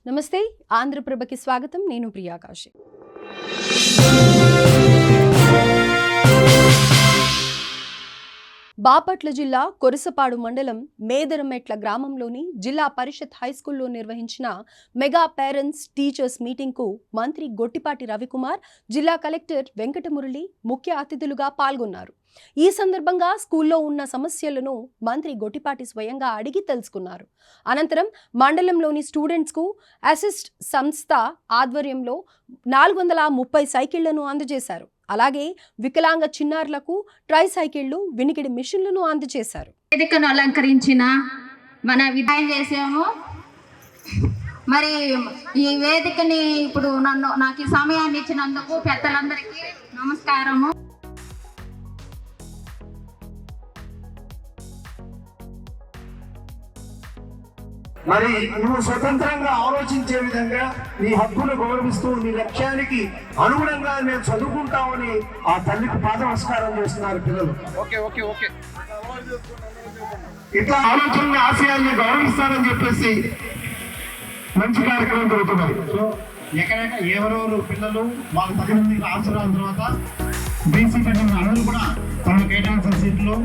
నమస్తే ఆంధ్రప్రభకి స్వాగతం. నేను ప్రియాకాశి. బాపట్ల జిల్లా కొరసపాడు మండలం మేదరమెట్ల గ్రామంలోని జిల్లా పరిషత్ హైస్కూల్లో నిర్వహించిన మెగా పేరెంట్స్ టీచర్స్ మీటింగ్కు మంత్రి గొట్టిపాటి రవికుమార్, జిల్లా కలెక్టర్ వెంకటమురళి ముఖ్య అతిథులుగా పాల్గొన్నారు. ఈ సందర్భంగా స్కూల్లో ఉన్న సమస్యలను మంత్రి గొట్టిపాటి స్వయంగా అడిగి తెలుసుకున్నారు. అనంతరం మండలంలోని స్టూడెంట్స్కు అసిస్ట్ సంస్థ ఆధ్వర్యంలో 430 సైకిళ్లను అందజేశారు. అలాగే వికలాంగ చిన్నారులకు ట్రై సైకిళ్లు, వినికిడి మిషన్లను అందజేశారు. వేదికను అలంకరించిన మన విధానం చేసాము. మరి ఈ వేదికని ఇప్పుడు నాకు ఈ సమయాన్ని ఇచ్చినందుకు పెద్దలందరికీ నమస్కారము. మరి నువ్వు స్వతంత్రంగా ఆలోచించే విధంగా నీ హక్కును గౌరవిస్తూ నీ లక్ష్యానికి అనుగుణంగా నేను చదువుకుంటామని ఆ తల్లికి పాద నమస్కారం చేస్తున్నారు పిల్లలు. ఇట్లా ఆలోచన ఆశయాల్ని గౌరవిస్తారని చెప్పేసి మంచి కార్యక్రమం జరుగుతున్నది. సో ఎక్కడెక్కడ ఎవరెవరు పిల్లలు వాళ్ళ తల్లిదండ్రుల ఆశీర్వాదం తర్వాత బీసీ కట్టిన అందరూ కూడా తమకు కేటాయించిన సీట్లు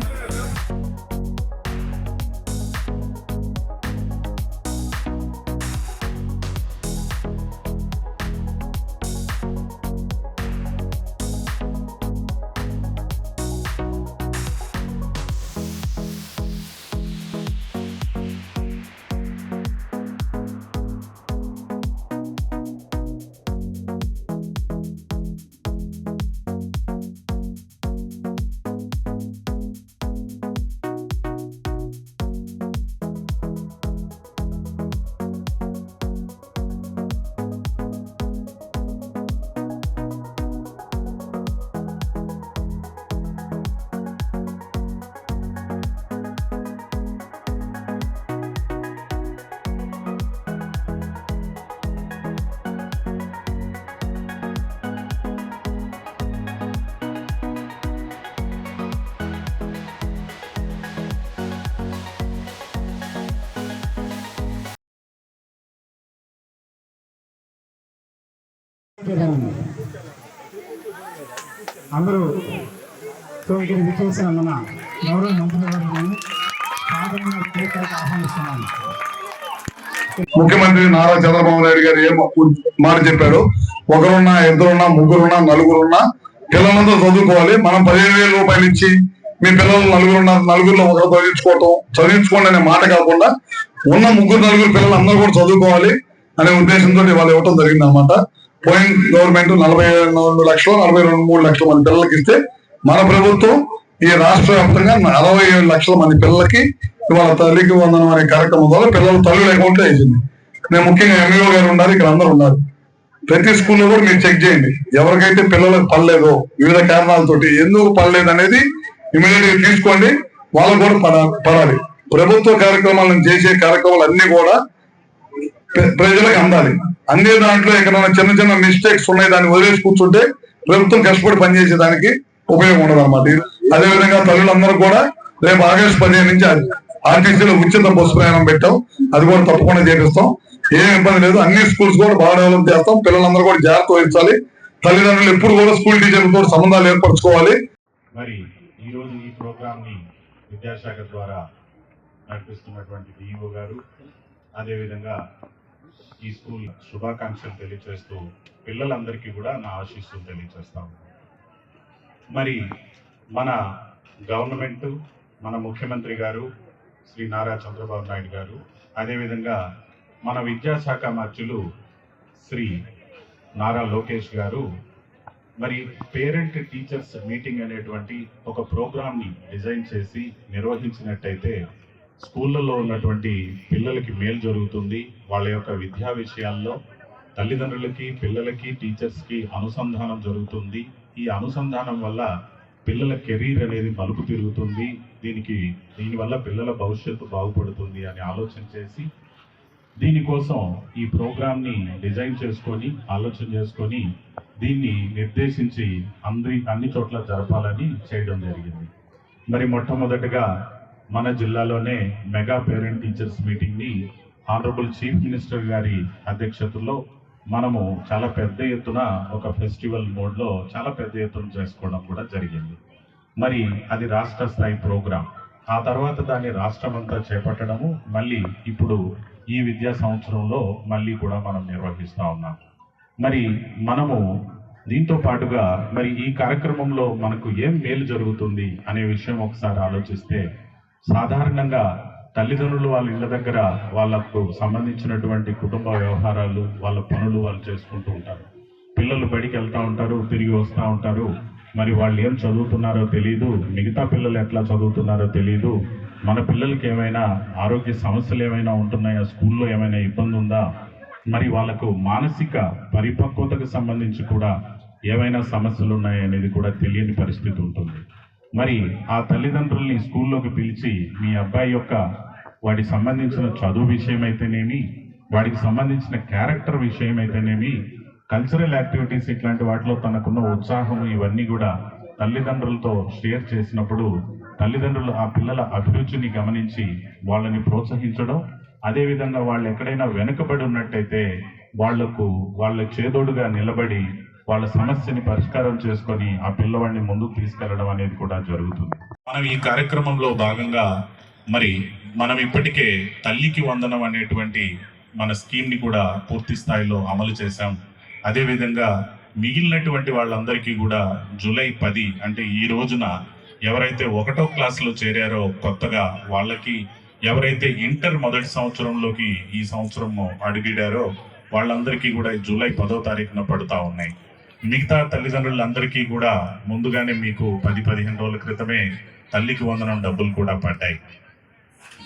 అందరూ ఇక్కడికి విచ్చేసిన మన గౌరవ మంత్రివర్యులను ఆహ్వానిస్తున్నాను. ముఖ్యమంత్రి నారా చంద్రబాబు నాయుడు గారు ఏం మాట చెప్పారు, ఒకరున్నా, ఇద్దరున్నా, ముగ్గురున్నా, నలుగురున్నా పిల్లలందరూ చదువుకోవాలి. మనం 15,000 రూపాయలు ఇచ్చి మీ పిల్లలు నలుగురిలో ఒకరు చదివించుకోండి అనే మాట కాకుండా ఉన్న ముగ్గురు నలుగురు పిల్లలు అందరూ కూడా చదువుకోవాలి అనే ఉద్దేశంతో వాళ్ళు ఇవ్వటం జరిగింది అన్నమాట. పోయిన గవర్నమెంట్ 42 లక్షలు 43 లక్షల మంది పిల్లలకి ఇస్తే మన ప్రభుత్వం ఈ రాష్ట్ర వ్యాప్తంగా 67 లక్షల మంది పిల్లలకి ఇవాళ తల్లికి వందనం అనే కార్యక్రమం ద్వారా పిల్లలు తల్లుల అకౌంట్ లో వేసింది. నేను ముఖ్యంగా ఎంఈఓ గారు ఉన్నారు, ఇక్కడ అందరూ ఉన్నారు. ప్రతి స్కూల్లో కూడా మీరు చెక్ చేయండి, ఎవరికైతే పిల్లలకు పడలేదో వివిధ కారణాలతోటి ఎందుకు పడలేదు అనేది ఇమీడియట్ గా తీసుకోండి, వాళ్ళకు కూడా పడాలి. ప్రభుత్వ కార్యక్రమాలను చేసే కార్యక్రమాలు అన్ని కూడా ప్రజలకు అందాలి. అన్ని దాంట్లో ఎక్కడైనా చిన్న చిన్న మిస్టేక్స్ ఉన్నాయి, దాన్ని వదిలేసి కూర్చుంటే ప్రభుత్వం కష్టపడి పనిచేసేదానికి ఉపయోగం ఉండదు అన్నమాట. అదేవిధంగా తల్లులందరూ కూడా రేపు ఆగస్టు 15 నుంచి ఆర్టీసీలో ఉచిత బస్సు ప్రయాణం పెట్టాం, అది కూడా తప్పకుండా చేపిస్తాం. ఏం ఇబ్బంది లేదు. అన్ని స్కూల్స్ కూడా బాగా డెవలప్ చేస్తాం. పిల్లలందరూ కూడా జాగ్రత్త వహించాలి. తల్లిదండ్రులు ఎప్పుడు కూడా స్కూల్ టీచర్లతో సంబంధాలు ఏర్పరచుకోవాలి. మరి ఈ రోజు ఈ ప్రోగ్రామ్ ని విద్యాశాఖ ద్వారా నడిపిస్తున్నటువంటి డిఈఓ గారు, అదేవిధంగా ఈ స్కూల్ శుభాకాంక్షలు తెలియజేస్తూ పిల్లలందరికీ కూడా నా ఆశీస్సులు తెలియజేస్తాం. మరి మన గవర్నమెంట్, మన ముఖ్యమంత్రి గారు శ్రీ నారా చంద్రబాబు నాయుడు గారు, అదేవిధంగా మన విద్యాశాఖ మంత్రులు శ్రీ నారా లోకేష్ గారు మరి పేరెంట్ టీచర్స్ మీటింగ్ అనేటువంటి ఒక ప్రోగ్రామ్ని డిజైన్ చేసి నిర్వహించినట్టయితే స్కూళ్ళలో ఉన్నటువంటి పిల్లలకి మేలు జరుగుతుంది. వాళ్ళ యొక్క విద్యా విషయాల్లో తల్లిదండ్రులకి, పిల్లలకి, టీచర్స్కి అనుసంధానం జరుగుతుంది. ఈ అనుసంధానం వల్ల పిల్లల కెరీర్ అనేది మలుపు తిరుగుతుంది. దీనివల్ల పిల్లల భవిష్యత్తు బాగుపడుతుంది అని ఆలోచన చేసి దీనికోసం ఈ ప్రోగ్రామ్ని డిజైన్ చేసుకొని ఆలోచన చేసుకొని దీన్ని నిర్దేశించి అన్ని చోట్ల జరపాలని చేయడం జరిగింది. మరి మొట్టమొదటిగా మన జిల్లాలోనే మెగా పేరెంట్ టీచర్స్ మీటింగ్ని ఆనరబుల్ చీఫ్ మినిస్టర్ గారి అధ్యక్షతలో మనము చాలా పెద్ద ఎత్తున ఒక ఫెస్టివల్ మోడ్లో చాలా పెద్ద ఎత్తున చేసుకోవడం కూడా జరిగింది. మరి అది రాష్ట్ర స్థాయి ప్రోగ్రాం. ఆ తర్వాత దాన్ని రాష్ట్రం అంతా చేపట్టడము మళ్ళీ ఇప్పుడు ఈ విద్యా సంవత్సరంలో మళ్ళీ కూడా మనం నిర్వహిస్తూ ఉన్నాం. మరి మనము దీంతో పాటుగా మరి ఈ కార్యక్రమంలో మనకు ఏం మేలు జరుగుతుంది అనే విషయం ఒకసారి ఆలోచిస్తే, సాధారణంగా తల్లిదండ్రులు వాళ్ళ ఇళ్ళ దగ్గర వాళ్ళకు సంబంధించినటువంటి కుటుంబ వ్యవహారాలు, వాళ్ళ పనులు వాళ్ళు చేసుకుంటూ ఉంటారు. పిల్లలు బడికి వెళ్తూ ఉంటారు, తిరిగి వస్తూ ఉంటారు. మరి వాళ్ళు ఏం చదువుతున్నారో తెలియదు, మిగతా పిల్లలు ఎట్లా చదువుతున్నారో తెలియదు, మన పిల్లలకి ఏమైనా ఆరోగ్య సమస్యలు ఏమైనా ఉంటున్నాయా, స్కూల్లో ఏమైనా ఇబ్బంది ఉందా, మరి వాళ్ళకు మానసిక పరిపక్వతకు సంబంధించి కూడా ఏమైనా సమస్యలు ఉన్నాయనేది కూడా తెలియని పరిస్థితి ఉంటుంది. మరి ఆ తల్లిదండ్రుల్ని స్కూల్లోకి పిలిచి మీ అబ్బాయి యొక్క వాడికి సంబంధించిన చదువు విషయం అయితేనేమి, వాడికి సంబంధించిన క్యారెక్టర్ విషయం అయితేనేమి, కల్చరల్ యాక్టివిటీస్ ఇట్లాంటి వాటిలో తనకున్న ఉత్సాహం ఇవన్నీ కూడా తల్లిదండ్రులతో షేర్ చేసినప్పుడు తల్లిదండ్రులు ఆ పిల్లల అభిరుచిని గమనించి వాళ్ళని ప్రోత్సహించడం, అదేవిధంగా వాళ్ళు ఎక్కడైనా వెనుకబడి ఉన్నట్టయితే వాళ్ళ చేదోడుగా నిలబడి వాళ్ళ సమస్యని పరిష్కారం చేసుకొని ఆ పిల్లవాడిని ముందుకు తీసుకెళ్లడం అనేది కూడా జరుగుతుంది. మనం ఈ కార్యక్రమంలో భాగంగా మరి మనం ఇప్పటికే తల్లికి వందనం అనేటువంటి మన స్కీమ్ని కూడా పూర్తి స్థాయిలో అమలు చేశాం. అదేవిధంగా మిగిలినటువంటి వాళ్ళందరికీ కూడా జూలై 10 అంటే ఈ రోజున ఎవరైతే 1వ క్లాసులో చేరారో కొత్తగా వాళ్ళకి, ఎవరైతే ఇంటర్ మొదటి సంవత్సరంలోకి ఈ సంవత్సరం అడుగిడారో వాళ్ళందరికీ కూడా జూలై 10వ తారీఖున పడుతూ ఉన్నాయి. మిగతా తల్లిదండ్రులందరికీ కూడా ముందుగానే మీకు 10-15 రోజుల క్రితమే తల్లికి వందనం డబ్బులు కూడా పడ్డాయి.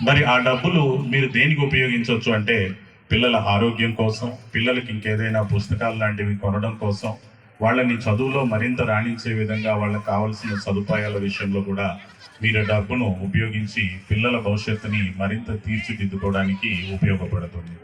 మరి ఆ డబ్బులు మీరు దేనికి ఉపయోగించవచ్చు అంటే, పిల్లల ఆరోగ్యం కోసం, పిల్లలకి ఇంకేదైనా పుస్తకాలు లాంటివి కొనడం కోసం, వాళ్ళని చదువులో మరింత రాణించే విధంగా వాళ్ళకి కావాల్సిన సదుపాయాల విషయంలో కూడా మీరు డబ్బును ఉపయోగించి పిల్లల భవిష్యత్తుని మరింత తీర్చిదిద్దుకోవడానికి ఉపయోగపడుతుంది.